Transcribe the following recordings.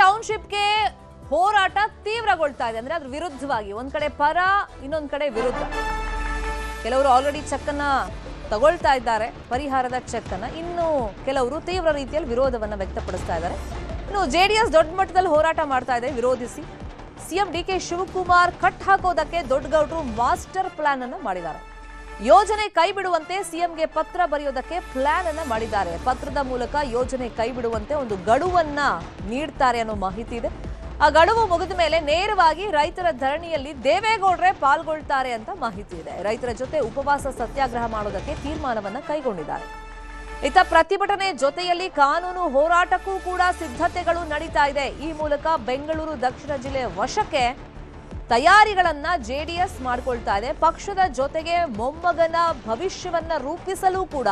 ಟೌನ್ಶಿಪ್ಗೆ ಹೋರಾಟ ತೀವ್ರಗೊಳ್ತಾ ಇದೆ. ಅಂದ್ರೆ ಅದ್ರ ವಿರುದ್ಧವಾಗಿ ಒಂದ್ ಕಡೆ ಪರ, ಇನ್ನೊಂದ್ ಕಡೆ ವಿರುದ್ಧ. ಕೆಲವರು ಆಲ್ರೆಡಿ ಚೆಕ್ ಅನ್ನ ತಗೊಳ್ತಾ ಇದ್ದಾರೆ, ಪರಿಹಾರದ ಚೆಕ್ ಅನ್ನ. ಇನ್ನು ಕೆಲವರು ತೀವ್ರ ರೀತಿಯಲ್ಲಿ ವಿರೋಧವನ್ನ ವ್ಯಕ್ತಪಡಿಸ್ತಾ ಇದ್ದಾರೆ. ಇನ್ನು ಜೆಡಿಎಸ್ ದೊಡ್ಡ ಮಟ್ಟದಲ್ಲಿ ಹೋರಾಟ ಮಾಡ್ತಾ ಇದೆ ವಿರೋಧಿಸಿ. ಸಿಎಂ ಡಿಕೆ ಶಿವಕುಮಾರ್ ಕಟ್ ಹಾಕೋದಕ್ಕೆ ದೊಡ್ಡಗೌಡರು ಮಾಸ್ಟರ್ ಪ್ಲಾನ್ ಅನ್ನು ಮಾಡಿದ್ದಾರೆ. ಯೋಜನೆ ಕೈ ಬಿಡುವಂತೆ ಸಿಎಂಗೆ ಪತ್ರ ಬರೆಯೋದಕ್ಕೆ ಪ್ಲಾನ್ ಅನ್ನ ಮಾಡಿದ್ದಾರೆ. ಪತ್ರದ ಮೂಲಕ ಯೋಜನೆ ಕೈ ಬಿಡುವಂತೆ ಒಂದು ಗಡುವನ್ನ ನೀಡ್ತಾರೆ ಅನ್ನೋ ಮಾಹಿತಿ ಇದೆ. ಆ ಗಡುವು ಮುಗಿದ ಮೇಲೆ ನೇರವಾಗಿ ರೈತರ ಧರಣಿಯಲ್ಲಿ ದೇವೇಗೌಡರೇ ಪಾಲ್ಗೊಳ್ತಾರೆ ಅಂತ ಮಾಹಿತಿ ಇದೆ. ರೈತರ ಜೊತೆ ಉಪವಾಸ ಸತ್ಯಾಗ್ರಹ ಮಾಡೋದಕ್ಕೆ ತೀರ್ಮಾನವನ್ನ ಕೈಗೊಂಡಿದ್ದಾರೆ. ಇತ್ತ ಪ್ರತಿಭಟನೆ ಜೊತೆಯಲ್ಲಿ ಕಾನೂನು ಹೋರಾಟಕ್ಕೂ ಕೂಡ ಸಿದ್ಧತೆಗಳು ನಡೀತಾ ಇದೆ. ಈ ಮೂಲಕ ಬೆಂಗಳೂರು ದಕ್ಷಿಣ ಜಿಲ್ಲೆ ವಶಕ್ಕೆ ತಯಾರಿಗಳನ್ನ ಜೆಡಿಎಸ್ ಮಾಡಿಕೊಳ್ತಾ ಇದೆ. ಪಕ್ಷದ ಜೊತೆಗೆ ಮೊಮ್ಮಗನ ಭವಿಷ್ಯವನ್ನ ರೂಪಿಸಲು ಕೂಡ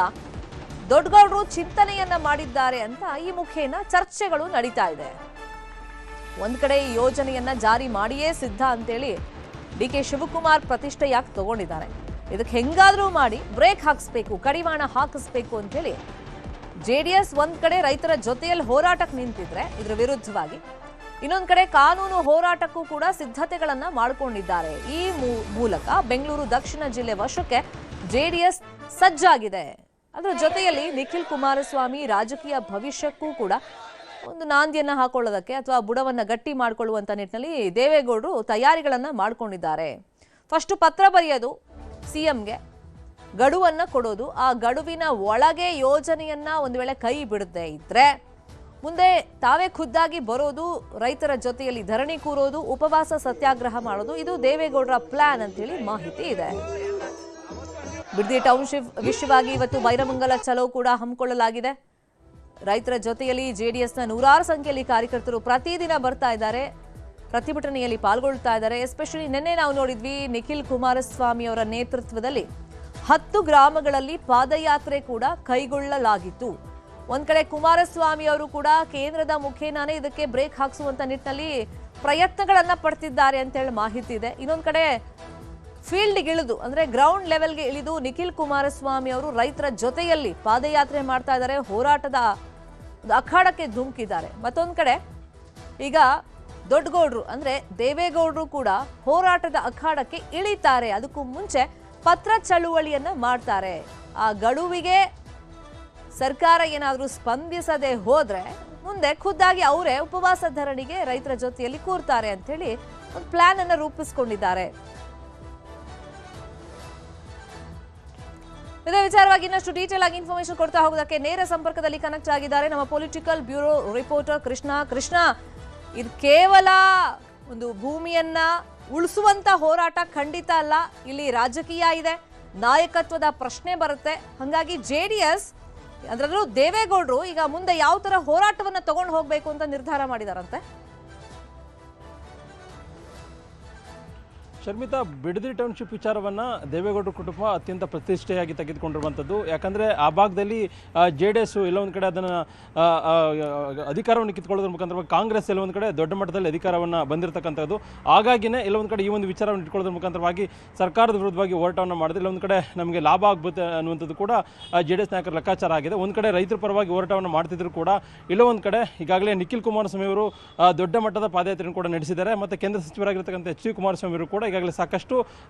ದೊಡ್ಡಗೌಡರು ಚಿಂತನೆಯನ್ನ ಮಾಡಿದ್ದಾರೆ ಅಂತ ಈ ಮುಖೇನ ಚರ್ಚೆಗಳು ನಡೀತಾ ಇದೆ. ಒಂದ್ ಕಡೆ ಈ ಯೋಜನೆಯನ್ನ ಜಾರಿ ಮಾಡಿಯೇ ಸಿದ್ಧ ಅಂತೇಳಿ ಡಿಕೆ ಶಿವಕುಮಾರ್ ಪ್ರತಿಷ್ಠೆ ಯಾಕೆ ತಗೊಂಡಿದ್ದಾರೆ. ಇದಕ್ಕೆ ಹೆಂಗಾದ್ರೂ ಮಾಡಿ ಬ್ರೇಕ್ ಹಾಕಿಸ್ಬೇಕು, ಕಡಿವಾಣ ಹಾಕಿಸ್ಬೇಕು ಅಂತೇಳಿ ಜೆಡಿಎಸ್ ಒಂದ್ ಕಡೆ ರೈತರ ಜೊತೆಯಲ್ಲಿ ಹೋರಾಟಕ್ಕೆ ನಿಂತಿದ್ರೆ ಇದ್ರ ವಿರುದ್ಧವಾಗಿ, ಇನ್ನೊಂದ್ ಕಡೆ ಕಾನೂನು ಹೋರಾಟಕ್ಕೂ ಕೂಡ ಸಿದ್ಧತೆಗಳನ್ನ ಮಾಡಿಕೊಂಡಿದ್ದಾರೆ. ಈ ಮೂಲಕ ಬೆಂಗಳೂರು ದಕ್ಷಿಣ ಜಿಲ್ಲೆ ವಶಕ್ಕೆ ಜೆಡಿಎಸ್ ಸಜ್ಜಾಗಿದೆ. ಅದರ ಜೊತೆಯಲ್ಲಿ ನಿಖಿಲ್ ಕುಮಾರಸ್ವಾಮಿ ರಾಜಕೀಯ ಭವಿಷ್ಯಕ್ಕೂ ಕೂಡ ಒಂದು ನಾಂದಿಯನ್ನ ಹಾಕೊಳ್ಳೋದಕ್ಕೆ ಅಥವಾ ಬುಡವನ್ನ ಗಟ್ಟಿ ಮಾಡಿಕೊಳ್ಳುವಂತ ನಿಟ್ಟಿನಲ್ಲಿ ದೇವೇಗೌಡರು ತಯಾರಿಗಳನ್ನ ಮಾಡಿಕೊಂಡಿದ್ದಾರೆ. ಫಸ್ಟ್ ಪತ್ರ ಬರೆಯೋದು ಸಿಎಂಗೆ, ಗಡುವನ್ನ ಕೊಡೋದು, ಆ ಗಡುವಿನ ಒಳಗೆ ಯೋಜನೆಯನ್ನ ಒಂದು ವೇಳೆ ಕೈ ಬಿಡದೆ ಇದ್ರೆ ಮುಂದೆ ತಾವೇ ಖುದ್ದಾಗಿ ಬರೋದು, ರೈತರ ಜೊತೆಯಲ್ಲಿ ಧರಣಿ ಕೂರೋದು, ಉಪವಾಸ ಸತ್ಯಾಗ್ರಹ ಮಾಡೋದು, ಇದು ದೇವೇಗೌಡರ ಪ್ಲಾನ್ ಅಂತ ಹೇಳಿ ಮಾಹಿತಿ ಇದೆ. ಬಿಡದಿ ಟೌನ್ಶಿಪ್ ವಿಷಯವಾಗಿ ಇವತ್ತು ಬೈರಮಂಗಲ ಚಲೋ ಕೂಡ ಹಮ್ಮಿಕೊಳ್ಳಲಾಗಿದೆ. ರೈತರ ಜೊತೆಯಲ್ಲಿ ಜೆಡಿಎಸ್ನ ನೂರಾರು ಸಂಖ್ಯೆಯಲ್ಲಿ ಕಾರ್ಯಕರ್ತರು ಪ್ರತಿದಿನ ಬರ್ತಾ ಇದ್ದಾರೆ, ಪ್ರತಿಭಟನೆಯಲ್ಲಿ ಪಾಲ್ಗೊಳ್ತಾ ಇದ್ದಾರೆ. ಎಸ್ಪೆಷಲಿ ನಿನ್ನೆ ನಾವು ನೋಡಿದ್ವಿ, ನಿಖಿಲ್ ಕುಮಾರಸ್ವಾಮಿ ಅವರ ನೇತೃತ್ವದಲ್ಲಿ 10 ಗ್ರಾಮಗಳಲ್ಲಿ ಪಾದಯಾತ್ರೆ ಕೂಡ ಕೈಗೊಳ್ಳಲಾಗಿತ್ತು. ಒಂದ್ ಕಡೆ ಕುಮಾರಸ್ವಾಮಿ ಅವರು ಕೂಡ ಕೇಂದ್ರದ ಮುಖೇನಾನೇ ಇದಕ್ಕೆ ಬ್ರೇಕ್ ಹಾಕಿಸುವಂತ ನಿಟ್ಟಿನಲ್ಲಿ ಪ್ರಯತ್ನಗಳನ್ನ ಪಡ್ತಿದ್ದಾರೆ ಅಂತ ಹೇಳಿ ಮಾಹಿತಿ ಇದೆ. ಇನ್ನೊಂದ್ ಕಡೆ ಫೀಲ್ಡ್ಗೆ ಇಳಿದು ಅಂದ್ರೆ ಗ್ರೌಂಡ್ ಲೆವೆಲ್ಗೆ ಇಳಿದು ನಿಖಿಲ್ ಕುಮಾರಸ್ವಾಮಿ ಅವರು ರೈತರ ಜೊತೆಯಲ್ಲಿ ಪಾದಯಾತ್ರೆ ಮಾಡ್ತಾ ಇದ್ದಾರೆ, ಹೋರಾಟದ ಅಖಾಡಕ್ಕೆ ಧುಮುಕಿದ್ದಾರೆ. ಮತ್ತೊಂದ್ ಕಡೆ ಈಗ ದೊಡ್ಡಗೌಡರು ಅಂದ್ರೆ ದೇವೇಗೌಡರು ಕೂಡ ಹೋರಾಟದ ಅಖಾಡಕ್ಕೆ ಇಳಿತಾರೆ. ಅದಕ್ಕೂ ಮುಂಚೆ ಪತ್ರ ಚಳುವಳಿಯನ್ನ ಮಾಡ್ತಾರೆ. ಆ ಗಡುವಿಗೆ ಸರ್ಕಾರ ಏನಾದರೂ ಸ್ಪಂದಿಸದೆ ಹೋದ್ರೆ ಮುಂದೆ ಖುದ್ದಾಗಿ ಅವರೇ ಉಪವಾಸ ಧರಣಿಗೆ ರೈತರ ಜೊತೆಯಲ್ಲಿ ಕೂರ್ತಾರೆ ಅಂತ ಹೇಳಿ ಒಂದು ಪ್ಲಾನ್ ಅನ್ನು ರೂಪಿಸಿಕೊಂಡಿದ್ದಾರೆ. ಇದೇ ವಿಚಾರವಾಗಿ ಇನ್ನಷ್ಟು ಡೀಟೇಲ್ ಆಗಿ ಇನ್ಫಾರ್ಮೇಶನ್ ಕೊಡ್ತಾ ಹೋಗೋದಕ್ಕೆ ನೇರ ಸಂಪರ್ಕದಲ್ಲಿ ಕನೆಕ್ಟ್ ಆಗಿದ್ದಾರೆ ನಮ್ಮ ಪೊಲಿಟಿಕಲ್ ಬ್ಯೂರೋ ರಿಪೋರ್ಟರ್ ಕೃಷ್ಣ. ಇದು ಕೇವಲ ಒಂದು ಭೂಮಿಯನ್ನ ಉಳಿಸುವಂತ ಹೋರಾಟ ಖಂಡಿತ ಅಲ್ಲ, ಇಲ್ಲಿ ರಾಜಕೀಯ ಇದೆ, ನಾಯಕತ್ವದ ಪ್ರಶ್ನೆ ಬರುತ್ತೆ. ಹಾಗಾಗಿ ಜೆಡಿಎಸ್ ಅದರಲ್ಲೂ ದೇವೇಗೌಡರು ಈಗ ಮುಂದೆ ಯಾವ ತರ ಹೋರಾಟವನ್ನ ತಗೊಂಡು ಹೋಗ್ಬೇಕು ಅಂತ ನಿರ್ಧಾರ ಮಾಡಿದಾರಂತೆ. ಶರ್ಮಿತಾ, ಬಿಡದಿ ಟೌನ್ಶಿಪ್ ವಿಚಾರವನ್ನು ದೇವೇಗೌಡರ ಕುಟುಂಬ ಅತ್ಯಂತ ಪ್ರತಿಷ್ಠೆಯಾಗಿ ತೆಗೆದುಕೊಂಡಿರುವಂಥದ್ದು. ಯಾಕಂದರೆ ಆ ಭಾಗದಲ್ಲಿ ಜೆಡಿಎಸ್ ಎಲ್ಲೊಂದು ಕಡೆ ಅದನ್ನು ಅಧಿಕಾರವನ್ನು ಕಿತ್ಕೊಳ್ಳೋದ್ರ ಮುಖಾಂತರ ಕಾಂಗ್ರೆಸ್ ಎಲ್ಲೊಂದು ಕಡೆ ದೊಡ್ಡ ಮಟ್ಟದಲ್ಲಿ ಅಧಿಕಾರವನ್ನು ಬಂದಿರತಕ್ಕಂಥದ್ದು. ಹಾಗಾಗಿನೇ ಎಲ್ಲೊಂದು ಕಡೆ ಈ ಒಂದು ವಿಚಾರವನ್ನು ಇಟ್ಕೊಳ್ಳೋದ್ರ ಮುಖಾಂತರವಾಗಿ ಸರ್ಕಾರದ ವಿರುದ್ಧವಾಗಿ ಹೋರಾಟವನ್ನು ಮಾಡಿದ್ರೆ ಇಲ್ಲೊಂದು ಕಡೆ ನಮಗೆ ಲಾಭ ಆಗ್ಬೋದು ಅನ್ನುವಂಥದ್ದು ಕೂಡ ಜೆಡಿಎಸ್ ನಾಯಕರ ಲೆಕ್ಕಾಚಾರ ಆಗಿದೆ. ಒಂದು ಕಡೆ ರೈತರ ಪರವಾಗಿ ಹೋರಾಟವನ್ನು ಮಾಡ್ತಿದ್ರು ಕೂಡ ಎಲ್ಲೋ ಒಂದು ಕಡೆ ಈಗಾಗಲೇ ನಿಖಿಲ್ ಕುಮಾರಸ್ವಾಮಿ ಅವರು ದೊಡ್ಡ ಮಟ್ಟದ ಪಾದಯಾತ್ರೆಯನ್ನು ಕೂಡ ನಡೆಸಿದ್ದಾರೆ. ಮತ್ತು ಕೇಂದ್ರ ಸಚಿವರಾಗಿರ್ತಕ್ಕಂಥ ಎಚ್ ಡಿ ಕುಮಾರಸ್ವಾಮಿ ಅವರು ಕೂಡ ಈಗಾಗಲೇ ಸಾಕಷ್ಟು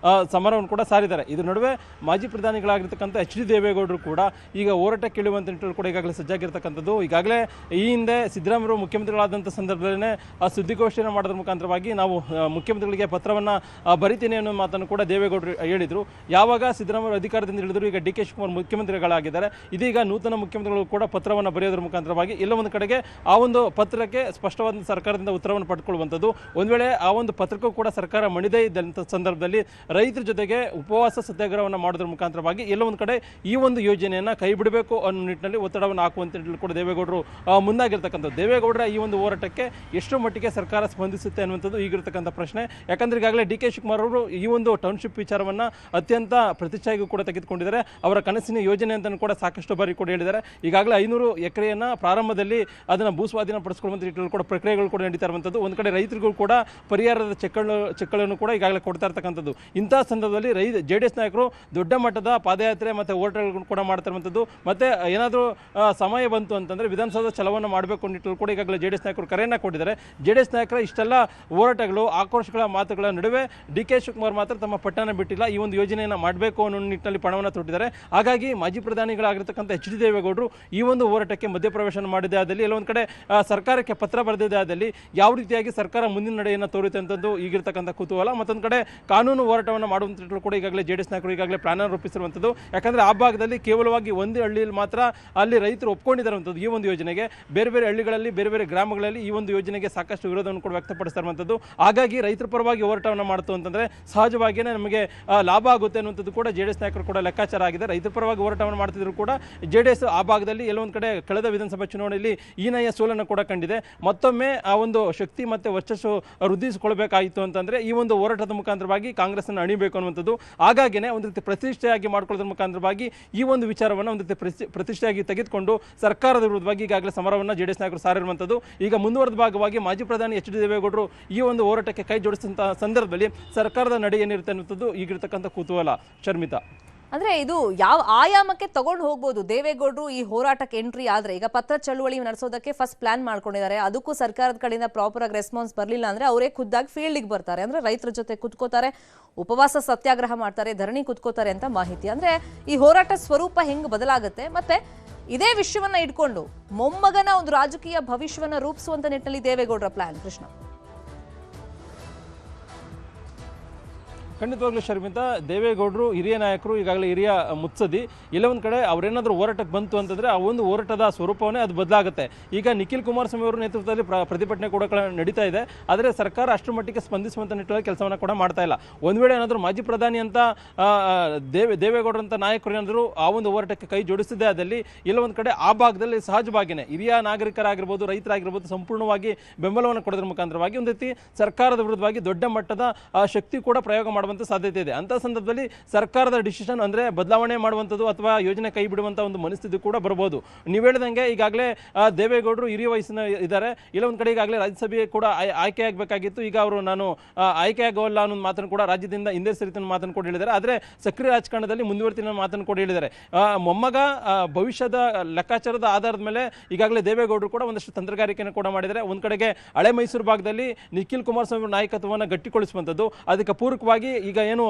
ಸಮರವನ್ನು ಕೂಡ ಸಾರಿದ್ದಾರೆ. ಇದರ ನಡುವೆ ಮಾಜಿ ಪ್ರಧಾನಿಗಳಾಗಿರ್ತಕ್ಕಂಥ ಎಚ್ ಡಿ ದೇವೇಗೌಡರು ಕೂಡ ಈಗ ಹೋರಾಟಕ್ಕೆ ಇಳಿಯುವಂತ ನಿಟ್ಟಿನಲ್ಲಿ ಕೂಡ ಈಗಾಗಲೇ ಸಜ್ಜಾಗಿರ್ತಕ್ಕಂಥದ್ದು. ಈಗಾಗಲೇ ಈ ಹಿಂದೆ ಸಿದ್ದರಾಮಯ್ಯ ಮುಖ್ಯಮಂತ್ರಿಗಳಾದಂಥ ಸಂದರ್ಭದಲ್ಲೇ ಸುದ್ದಿಗೋಷ್ಠಿಯನ್ನು ಮಾಡೋದ್ರ ಮುಖಾಂತರವಾಗಿ ನಾವು ಮುಖ್ಯಮಂತ್ರಿಗಳಿಗೆ ಪತ್ರವನ್ನು ಬರಿತೀನಿ ಅನ್ನೋ ಮಾತನ್ನು ಕೂಡ ದೇವೇಗೌಡರು ಹೇಳಿದರು. ಯಾವಾಗ ಸಿದ್ದರಾಮಯ್ಯ ಅಧಿಕಾರದಿಂದ ಇಳಿದ್ರು, ಈಗ ಡಿ ಕೆ ಶಿವಕುಮಾರ್ ಮುಖ್ಯಮಂತ್ರಿಗಳಾಗಿದ್ದಾರೆ. ಇದೀಗ ನೂತನ ಮುಖ್ಯಮಂತ್ರಿಗಳು ಕೂಡ ಪತ್ರವನ್ನು ಬರೆಯೋದ್ರ ಮುಖಾಂತರವಾಗಿ ಎಲ್ಲ ಒಂದು ಕಡೆಗೆ ಆ ಒಂದು ಪತ್ರಕ್ಕೆ ಸ್ಪಷ್ಟವಾದ ಸರ್ಕಾರದಿಂದ ಉತ್ತರವನ್ನು ಪಡ್ಕೊಳ್ಳುವಂಥದ್ದು. ಒಂದು ವೇಳೆ ಆ ಒಂದು ಪತ್ರಕ್ಕೂ ಕೂಡ ಸರ್ಕಾರ ಮಣಿದೇ ಇದ್ದಂಥ ಸಂದರ್ಭದಲ್ಲಿ ರೈತರ ಜೊತೆಗೆ ಉಪವಾಸ ಸತ್ಯಾಗ್ರಹವನ್ನು ಮಾಡೋದ್ರ ಮುಖಾಂತರವಾಗಿ ಎಲ್ಲ ಒಂದು ಕಡೆ ಈ ಒಂದು ಯೋಜನೆಯನ್ನು ಕೈ ಬಿಡಬೇಕು ಅನ್ನೋ ನಿಟ್ಟಿನಲ್ಲಿ ಒತ್ತಡವನ್ನು ಹಾಕುವಂತ ಕೂಡ ದೇವೇಗೌಡರು ಮುಂದಾಗಿರ್ತಕ್ಕಂಥದ್ದು. ದೇವೇಗೌಡರ ಈ ಒಂದು ಹೋರಾಟಕ್ಕೆ ಎಷ್ಟು ಮಟ್ಟಿಗೆ ಸರ್ಕಾರ ಸ್ಪಂದಿಸುತ್ತೆ ಅನ್ನುವಂಥದ್ದು ಈಗಿರ್ತಕ್ಕಂಥ ಪ್ರಶ್ನೆ. ಯಾಕಂದ್ರೆ ಈಗಾಗಲೇ ಡಿ ಕೆ ಶಿವಕುಮಾರ್ ಅವರು ಈ ಒಂದು ಟೌನ್ಶಿಪ್ ವಿಚಾರವನ್ನು ಅತ್ಯಂತ ಪ್ರತಿಷ್ಠೆಯಾಗಿ ಕೂಡ ತೆಗೆದುಕೊಂಡಿದ್ದಾರೆ. ಅವರ ಕನಸಿನ ಯೋಜನೆ ಅಂತ ಕೂಡ ಸಾಕಷ್ಟು ಬಾರಿ ಕೂಡ ಹೇಳಿದ್ದಾರೆ. ಈಗಾಗಲೇ 500 ಎಕರೆಯನ್ನು ಪ್ರಾರಂಭದಲ್ಲಿ ಅದನ್ನು ಭೂಸ್ವಾಧೀನ ಪಡಿಸಿಕೊಳ್ಳುವಂಥ ನಿಟ್ಟಿನಲ್ಲಿ ಕೂಡ ಪ್ರಕ್ರಿಯೆಗಳು ಕೂಡ ನಡೀತಾ ಇರುವಂಥದ್ದು. ಒಂದು ಕಡೆ ರೈತರಿಗೂ ಕೂಡ ಪರಿಹಾರದ ಚೆಕ್ಗಳನ್ನು ಕೂಡ ಈಗಾಗಲೇ ಕೊಡ್ತಾ ಇರ್ತಕ್ಕಂಥದ್ದು. ಇಂತಹ ಸಂದರ್ಭದಲ್ಲಿ JDS ನಾಯಕರು ದೊಡ್ಡ ಮಟ್ಟದ ಪಾದಯಾತ್ರೆ ಮತ್ತು ಹೋರಾಟಗಳನ್ನು ಕೂಡ ಮಾಡ್ತಾ ಇರುವಂಥದ್ದು. ಮತ್ತು ಏನಾದರೂ ಸಮಯ ಬಂತು ಅಂತಂದರೆ ವಿಧಾನಸೌಧ ಚಲವನ್ನು ಮಾಡಬೇಕು ನಿಟ್ಟಲ್ಲಿ ಕೂಡ ಈಗಾಗಲೇ JDS ನಾಯಕರು ಕರೆಯನ್ನು ಕೊಟ್ಟಿದ್ದಾರೆ. JDS ನಾಯಕರ ಇಷ್ಟೆಲ್ಲ ಹೋರಾಟಗಳು, ಆಕ್ರೋಶಗಳ ಮಾತುಗಳ ನಡುವೆ DK ಶಿವಕುಮಾರ್ ಮಾತ್ರ ತಮ್ಮ ಪಟ್ಟಣ ಬಿಟ್ಟಿಲ್ಲ. ಈ ಒಂದು ಯೋಜನೆಯನ್ನು ಮಾಡಬೇಕು ಅನ್ನೋ ನಿಟ್ಟಿನಲ್ಲಿ ಪಣವನ್ನು ತೊಟ್ಟಿದ್ದಾರೆ. ಹಾಗಾಗಿ ಮಾಜಿ ಪ್ರಧಾನಿಗಳಾಗಿರ್ತಕ್ಕಂಥ HD ದೇವೇಗೌಡರು ಈ ಒಂದು ಹೋರಾಟಕ್ಕೆ ಮಧ್ಯಪ್ರವೇಶ ಮಾಡಿದೆ ಆದಲ್ಲಿ, ಎಲ್ಲೊಂದು ಕಡೆ ಸರ್ಕಾರಕ್ಕೆ ಪತ್ರ ಬರೆದಿದೆ ಆದಲ್ಲಿ ಯಾವ ರೀತಿಯಾಗಿ ಸರ್ಕಾರ ಮುಂದಿನ ನಡೆಯನ್ನು ತೋರುತ್ತೆ ಅಂತಂದು ಈಗಿರ್ತಕ್ಕಂಥ ಕುತೂಹಲ. ಮತ್ತೊಂದು ಕಡೆ ಕಾನೂನು ಹೋರಾಟವನ್ನು ಮಾಡುವಂಥದ್ದು ಕೂಡ ಈಗಾಗಲೇ JDS ನಾಯಕರು ಈಗಾಗಲೇ ಪ್ಲಾನ್ ರೂಪಿಸಿರುವಂಥದ್ದು. ಯಾಕಂದರೆ ಆ ಭಾಗದಲ್ಲಿ ಕೇವಲವಾಗಿ ಒಂದೇ ಹಳ್ಳಿಯಲ್ಲಿ ಮಾತ್ರ ಅಲ್ಲಿ ರೈತರು ಒಪ್ಕೊಂಡಿರುವಂಥದ್ದು ಈ ಒಂದು ಯೋಜನೆಗೆ. ಬೇರೆ ಬೇರೆ ಹಳ್ಳಿಗಳಲ್ಲಿ, ಬೇರೆ ಬೇರೆ ಗ್ರಾಮಗಳಲ್ಲಿ ಈ ಒಂದು ಯೋಜನೆಗೆ ಸಾಕಷ್ಟು ವಿರೋಧವನ್ನು ಕೂಡ ವ್ಯಕ್ತಪಡಿಸ್ತಾ ಇರುವಂಥದ್ದು. ಹಾಗಾಗಿ ರೈತರ ಪರವಾಗಿ ಹೋರಾಟವನ್ನು ಮಾಡ್ತು ಅಂತಂದರೆ ಸಹಜವಾಗಿಯೇ ನಮಗೆ ಲಾಭ ಆಗುತ್ತೆ ಅನ್ನುವಂಥದ್ದು ಕೂಡ JDS ನಾಯಕರು ಕೂಡ ಲೆಕ್ಕಾಚಾರ ಆಗಿದೆ. ರೈತರ ಪರವಾಗಿ ಹೋರಾಟವನ್ನು ಮಾಡ್ತಿದ್ರು ಕೂಡ JDS ಆ ಭಾಗದಲ್ಲಿ ಎಲ್ಲೊಂದು ಕಡೆ ಕಳೆದ ವಿಧಾನಸಭಾ ಚುನಾವಣೆಯಲ್ಲಿ ಹೀನಾಯ ಸೋಲನ್ನು ಕೂಡ ಕಂಡಿದೆ. ಮತ್ತೊಮ್ಮೆ ಆ ಒಂದು ಶಕ್ತಿ ಮತ್ತು ವರ್ಚಸ್ಸು ವೃದ್ಧಿಸಿಕೊಳ್ಬೇಕಾಯಿತು ಅಂತಂದರೆ ಈ ಒಂದು ಹೋರಾಟದ ಮುಖಾಂತರವಾಗಿ ಕಾಂಗ್ರೆಸ್ಸನ್ನು ಅಣಿಬೇಕು ಅನ್ನುವಂಥದ್ದು. ಹಾಗಾಗಿನೇ ಒಂದು ರೀತಿ ಪ್ರತಿಷ್ಠೆಯಾಗಿ ಮಾಡ್ಕೊಳ್ಳೋದ್ರ ಮುಖಾಂತರವಾಗಿ ಈ ಒಂದು ವಿಚಾರವನ್ನು ಒಂದು ರೀತಿ ಪ್ರತಿಷ್ಠೆಯಾಗಿ ತೆಗೆದುಕೊಂಡು ಸರ್ಕಾರದ ವಿರುದ್ಧವಾಗಿ ಈಗಾಗಲೇ ಸಮರವನ್ನು JDS ನಾಯಕರು ಸಾರಿರುವಂಥದ್ದು. ಈಗ ಮುಂದುವರೆದ ಭಾಗವಾಗಿ ಮಾಜಿ ಪ್ರಧಾನಿ HD ದೇವೇಗೌಡರು ಈ ಒಂದು ಹೋರಾಟಕ್ಕೆ ಕೈ ಜೋಡಿಸಿದಂತಹ ಸಂದರ್ಭದಲ್ಲಿ ಸರ್ಕಾರದ ನಡೆ ಏನಿರುತ್ತೆ ಅನ್ನುವಂಥದ್ದು ಈಗಿರ್ತಕ್ಕಂಥ ಕುತೂಹಲ. ಶರ್ಮಿತಾ, ಅಂದ್ರೆ ಇದು ಯಾವ ಆಯಾಮಕ್ಕೆ ತಗೊಂಡು ಹೋಗ್ಬೋದು ದೇವೇಗೌಡರು ಈ ಹೋರಾಟಕ್ಕೆ ಎಂಟ್ರಿ ಆದ್ರೆ? ಈಗ ಪತ್ರ ಚಳುವಳಿ ನಡೆಸೋದಕ್ಕೆ ಫಸ್ಟ್ ಪ್ಲಾನ್ ಮಾಡ್ಕೊಂಡಿದ್ದಾರೆ, ಅದಕ್ಕೂ ಸರ್ಕಾರದ ಕಡೆಯಿಂದ ಪ್ರಾಪರ್ ಆಗಿ ರೆಸ್ಪಾನ್ಸ್ ಬರಲಿಲ್ಲ ಅಂದ್ರೆ ಅವರೇ ಖುದ್ದಾಗಿ ಫೀಲ್ಡ್ಗೆ ಬರ್ತಾರೆ, ಅಂದ್ರೆ ರೈತರ ಜೊತೆ ಕುತ್ಕೋತಾರೆ, ಉಪವಾಸ ಸತ್ಯಾಗ್ರಹ ಮಾಡ್ತಾರೆ, ಧರಣಿ ಕುತ್ಕೋತಾರೆ ಅಂತ ಮಾಹಿತಿ. ಅಂದ್ರೆ ಈ ಹೋರಾಟ ಸ್ವರೂಪ ಹೆಂಗ್ ಬದಲಾಗುತ್ತೆ? ಮತ್ತೆ ಇದೇ ವಿಷಯವನ್ನ ಇಟ್ಕೊಂಡು ಮೊಮ್ಮಗನ ಒಂದು ರಾಜಕೀಯ ಭವಿಷ್ಯವನ್ನ ರೂಪಿಸುವಂತ ನಿಟ್ಟಿನಲ್ಲಿ ದೇವೇಗೌಡರ ಪ್ಲಾನ್. ಕೃಷ್ಣ, ಖಂಡಿತವಾಗ್ಲೂ ಶರ್ಮಿತಾ, ದೇವೇಗೌಡರು ಹಿರಿಯ ನಾಯಕರು, ಈಗಾಗಲೇ ಹಿರಿಯ ಮುತ್ಸದಿ. ಇಲ್ಲ ಒಂದು ಕಡೆ ಅವರೇನಾದರೂ ಹೋರಾಟಕ್ಕೆ ಬಂತು ಅಂತಂದರೆ ಆ ಒಂದು ಹೋರಾಟದ ಸ್ವರೂಪವನ್ನೇ ಅದು ಬದಲಾಗುತ್ತೆ. ಈಗ ನಿಖಿಲ್ ಕುಮಾರಸ್ವಾಮಿ ಅವರ ನೇತೃತ್ವದಲ್ಲಿ ಪ್ರತಿಭಟನೆ ಕೂಡ ನಡೀತಾ ಇದೆ. ಆದರೆ ಸರ್ಕಾರ ಅಷ್ಟರ ಮಟ್ಟಿಗೆ ಸ್ಪಂದಿಸುವಂಥ ನಿಟ್ಟಿನಲ್ಲಿ ಕೆಲಸವನ್ನು ಕೂಡ ಮಾಡ್ತಾ ಇಲ್ಲ. ಒಂದು ವೇಳೆ ಏನಾದರೂ ಮಾಜಿ ಪ್ರಧಾನಿ ಅಂತ ದೇವೇಗೌಡರಂಥ ನಾಯಕರು ಏನಾದರೂ ಆ ಒಂದು ಹೋರಾಟಕ್ಕೆ ಕೈ ಜೋಡಿಸಿದೆ ಆದಲ್ಲಿ ಇಲ್ಲ ಒಂದು ಕಡೆ ಆ ಭಾಗದಲ್ಲಿ ಸಹಜವಾಗಿಯೇ ಹಿರಿಯ ನಾಗರಿಕರಾಗಿರ್ಬೋದು, ರೈತರಾಗಿರ್ಬೋದು ಸಂಪೂರ್ಣವಾಗಿ ಬೆಂಬಲವನ್ನು ಕೊಡೋದ್ರ ಮುಖಾಂತರವಾಗಿ ಒಂದು ರೀತಿ ಸರ್ಕಾರದ ವಿರುದ್ಧವಾಗಿ ದೊಡ್ಡ ಮಟ್ಟದ ಶಕ್ತಿ ಕೂಡ ಪ್ರಯೋಗ ಮಾಡುವಂಥ ಸಾಧ್ಯತೆ ಇದೆ. ಅಂಥ ಸಂದರ್ಭದಲ್ಲಿ ಸರ್ಕಾರದ ಡಿಸಿಷನ್ ಅಂದರೆ ಬದಲಾವಣೆ ಮಾಡುವಂಥದ್ದು ಅಥವಾ ಯೋಜನೆ ಕೈ ಬಿಡುವಂಥ ಒಂದು ಮನಸ್ಥಿತಿ ಕೂಡ ಬರ್ಬೋದು. ನೀವು ಹೇಳಿದಂಗೆ ಈಗಾಗಲೇ ದೇವೇಗೌಡರು ಹಿರಿಯ ವಯಸ್ಸಿನ ಇದ್ದಾರೆ. ಇಲ್ಲ ಒಂದು ಕಡೆ ಈಗಾಗಲೇ ರಾಜ್ಯಸಭೆಗೆ ಕೂಡ ಆಯ್ಕೆ ಆಗಬೇಕಾಗಿತ್ತು. ಈಗ ಅವರು ನಾನು ಆಯ್ಕೆ ಆಗೋಲ್ಲ ಅನ್ನೋ ಮಾತನ್ನು ಕೂಡ ರಾಜ್ಯದಿಂದ ಹಿಂದೆ ಸರಿತ ಮಾತನ್ನು ಕೂಡ ಹೇಳಿದ್ದಾರೆ. ಆದರೆ ಸಕ್ರಿಯ ರಾಜಕಾರಣದಲ್ಲಿ ಮುಂದುವರಿತಿನ ಮಾತನ್ನು ಕೂಡ ಹೇಳಿದ್ದಾರೆ. ಮೊಮ್ಮಗ ಭವಿಷ್ಯದ ಲೆಕ್ಕಾಚಾರದ ಆಧಾರದ ಮೇಲೆ ಈಗಾಗಲೇ ದೇವೇಗೌಡರು ಕೂಡ ಒಂದಷ್ಟು ತಂತ್ರಗಾರಿಕೆಯನ್ನು ಕೂಡ ಮಾಡಿದ್ದಾರೆ. ಒಂದು ಕಡೆಗೆ ಹಳೆ ಮೈಸೂರು ಭಾಗದಲ್ಲಿ ನಿಖಿಲ್ ಕುಮಾರಸ್ವಾಮಿ ನಾಯಕತ್ವವನ್ನು ಗಟ್ಟಿಗೊಳಿಸುವಂಥದ್ದು, ಅದಕ್ಕೆ ಪೂರಕವಾಗಿ ಈಗ ಏನು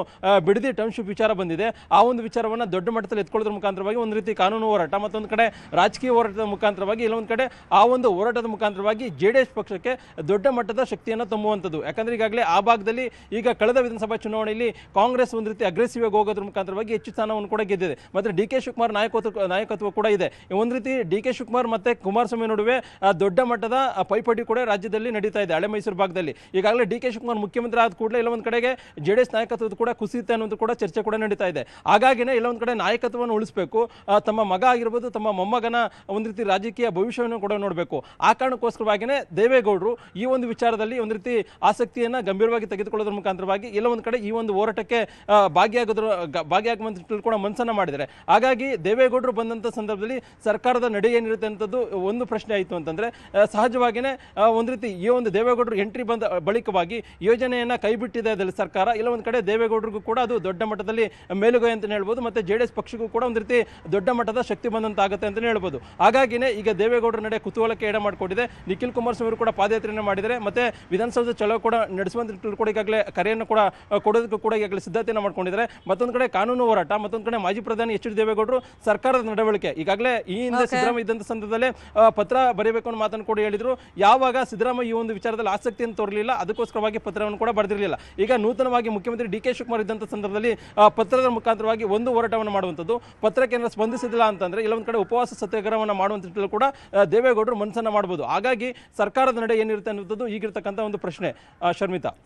ಬಿಡದಿ ಟೌನ್ಶಿಪ್ ವಿಚಾರ ಬಂದಿದೆ ಆ ಒಂದು ವಿಚಾರವನ್ನು ದೊಡ್ಡ ಮಟ್ಟದಲ್ಲಿ ಎತ್ಕೊಳ್ಳೋದ್ರ ಮುಖಾಂತರವಾಗಿ ಒಂದು ರೀತಿ ಕಾನೂನು ಹೋರಾಟ, ಮತ್ತೊಂದು ಕಡೆ ರಾಜಕೀಯ ಹೋರಾಟದ ಮುಖಾಂತರವಾಗಿ, ಇಲ್ಲೊಂದು ಕಡೆ ಆ ಒಂದು ಹೋರಾಟದ ಮುಖಾಂತರವಾಗಿ JDS ಪಕ್ಷಕ್ಕೆ ದೊಡ್ಡ ಮಟ್ಟದ ಶಕ್ತಿಯನ್ನು ತುಂಬುವಂಥದ್ದು. ಯಾಕಂದ್ರೆ ಈಗಾಗಲೇ ಆ ಭಾಗದಲ್ಲಿ ಈಗ ಕಳೆದ ವಿಧಾನಸಭಾ ಚುನಾವಣೆಯಲ್ಲಿ ಕಾಂಗ್ರೆಸ್ ಒಂದು ರೀತಿ ಅಗ್ರೆಸಿವ್ ಆಗಿ ಹೋಗೋದ್ರ ಮುಖಾಂತರವಾಗಿ ಹೆಚ್ಚು ಸ್ಥಾನವನ್ನು ಕೂಡ ಗೆದ್ದಿದೆ. ಮತ್ತೆ DK ಶಿವಕುಮಾರ್ ನಾಯಕತ್ವ ಕೂಡ ಇದೆ. ಒಂದು ರೀತಿ DK ಶಿವಕುಮಾರ್ ಮತ್ತೆ ಕುಮಾರಸ್ವಾಮಿ ನಡುವೆ ದೊಡ್ಡ ಮಟ್ಟದ ಪೈಪೋಟಿ ಕೂಡ ರಾಜ್ಯದಲ್ಲಿ ನಡೀತಾ ಇದೆ ಹಳೆ ಮೈಸೂರು ಭಾಗದಲ್ಲಿ. ಈಗಾಗಲೇ DK ಶಿವಕುಮಾರ್ ಮುಖ್ಯಮಂತ್ರಿ ಆದ ಕೂಡಲೇ ಇಲ್ಲ ಒಂದು ಕಡೆಗೆ JDS ನಾಯಕತ್ವದ ಕೂಡ ಕುಸಿಯುತ್ತೆ ಅನ್ನೋದು ಕೂಡ ಚರ್ಚೆ ಕೂಡ ನಡೀತಾ ಇದೆ. ಹಾಗಾಗಿನೇ ಇಲ್ಲ ಒಂದು ಕಡೆ ನಾಯಕತ್ವವನ್ನು ಉಳಿಸಬೇಕು, ತಮ್ಮ ಮಗ ಆಗಿರ್ಬೋದು, ತಮ್ಮ ಮೊಮ್ಮಗನ ಒಂದು ರೀತಿ ರಾಜಕೀಯ ಭವಿಷ್ಯವನ್ನು ಕೂಡ ನೋಡಬೇಕು. ಆ ಕಾರಣಕ್ಕೋಸ್ಕರವಾಗಿಯೇ ದೇವೇಗೌಡರು ಈ ಒಂದು ವಿಚಾರದಲ್ಲಿ ಒಂದು ರೀತಿ ಆಸಕ್ತಿಯನ್ನು ಗಂಭೀರವಾಗಿ ತೆಗೆದುಕೊಳ್ಳೋದ್ರ ಮುಖಾಂತರವಾಗಿ ಎಲ್ಲ ಒಂದು ಕಡೆ ಈ ಒಂದು ಹೋರಾಟಕ್ಕೆ ಭಾಗಿಯಾಗುವಂತ ಕೂಡ ಮನಸ್ಸನ್ನು ಮಾಡಿದ್ದಾರೆ. ಹಾಗಾಗಿ ದೇವೇಗೌಡರು ಬಂದಂಥ ಸಂದರ್ಭದಲ್ಲಿ ಸರ್ಕಾರದ ನಡೆ ಏನಿರುತ್ತೆ ಅಂತದ್ದು ಒಂದು ಪ್ರಶ್ನೆ ಆಯಿತು ಅಂತಂದ್ರೆ ಸಹಜವಾಗಿಯೇ ಒಂದು ರೀತಿ ಈ ಒಂದು ದೇವೇಗೌಡರು ಎಂಟ್ರಿ ಬಂದ ಬಳಿಕವಾಗಿ ಯೋಜನೆಯನ್ನು ಕೈಬಿಟ್ಟಿದೆ ಅದರಲ್ಲಿ ಸರ್ಕಾರ. ಇಲ್ಲ ಒಂದು ಕಡೆ ದೇವೇಗೌಡರಿಗೂ ಕೂಡ ಅದು ದೊಡ್ಡ ಮಟ್ಟದಲ್ಲಿ ಮೇಲುಗೈ ಅಂತ ಹೇಳ್ಬೋದು. ಮತ್ತೆ JDS ಪಕ್ಷಕ್ಕೂ ಕೂಡ ಒಂದು ರೀತಿ ದೊಡ್ಡ ಮಟ್ಟದ ಶಕ್ತಿ ಬಂದಂತಾಗುತ್ತೆ ಅಂತ ಹೇಳ್ಬೋದು. ಹಾಗಾಗಿನೇ ಈಗ ದೇವೇಗೌಡರ ನಡೆ ಕುತೂಹಲಕ್ಕೆ ಎಡೆ ಮಾಡಿಕೊಟ್ಟಿದೆ. ನಿಖಿಲ್ ಕುಮಾರಸ್ವಾಮಿ ಕೂಡ ಪಾದಯಾತ್ರೆಯನ್ನು ಮಾಡಿದರೆ, ಮತ್ತೆ ವಿಧಾನಸೌಧ ಚಲೋ ಕೂಡ ನಡೆಸುವಂತ ಕೂಡ ಈಗಾಗಲೇ ಕರೆಯನ್ನು ಕೂಡ ಕೊಡೋದಕ್ಕೂ ಕೂಡ ಈಗಾಗಲೇ ಸಿದ್ಧತೆಯನ್ನು ಮಾಡ್ಕೊಂಡಿದ್ದಾರೆ. ಮತ್ತೊಂದು ಕಡೆ ಕಾನೂನು ಹೋರಾಟ, ಮತ್ತೊಂದು ಕಡೆ ಮಾಜಿ ಪ್ರಧಾನಿ HD ದೇವೇಗೌಡರು ಸರ್ಕಾರದ ನಡವಳಿಕೆ ಈಗಾಗಲೇ ಈ ಹಿಂದೆ ಸಿದ್ದರಾಮಯ್ಯ ಇದ್ದಂಥ ಸಂದರ್ಭದಲ್ಲಿ ಪತ್ರ ಬರೀಬೇಕು ಅನ್ನೋ ಮಾತನ್ನು ಕೂಡ ಹೇಳಿದ್ರು. ಯಾವಾಗ ಸಿದ್ದರಾಮಯ್ಯ ಈ ಒಂದು ವಿಚಾರದಲ್ಲಿ ಆಸಕ್ತಿಯನ್ನು ತೋರಲಿಲ್ಲ, ಅದಕ್ಕೋಸ್ಕರವಾಗಿ ಪತ್ರವನ್ನು ಕೂಡ ಬರೆದಿರಲಿಲ್ಲ. ಈಗ ನೂತನವಾಗಿ ಮುಖ್ಯಮಂತ್ರಿ DK ಶಿವಕುಮಾರ್ ಇದ್ದಂಥ ಸಂದರ್ಭದಲ್ಲಿ ಪತ್ರದ ಮುಖಾಂತರವಾಗಿ ಒಂದು ಹೋರಾಟವನ್ನು ಮಾಡುವಂಥದ್ದು, ಪತ್ರಕ್ಕೆ ಏನಾದರೂ ಸ್ಪಂದಿಸಿದಿಲ್ಲ ಅಂತಂದ್ರೆ ಇಲ್ಲ ಒಂದು ಕಡೆ ಉಪವಾಸ ಸತ್ಯಾಗ್ರಹವನ್ನು ಮಾಡುವಂಥದ್ದು ಕೂಡ ದೇವೇಗೌಡರು ಮನಸ್ಸನ್ನು ಮಾಡಬಹುದು. ಹಾಗಾಗಿ ಸರ್ಕಾರದ ನಡೆ ಏನಿರುತ್ತೆ ಅನ್ನೋದು ಈಗಿರ್ತಕ್ಕಂಥ ಒಂದು ಪ್ರಶ್ನೆ. ಶರ್ಮಿತಾ.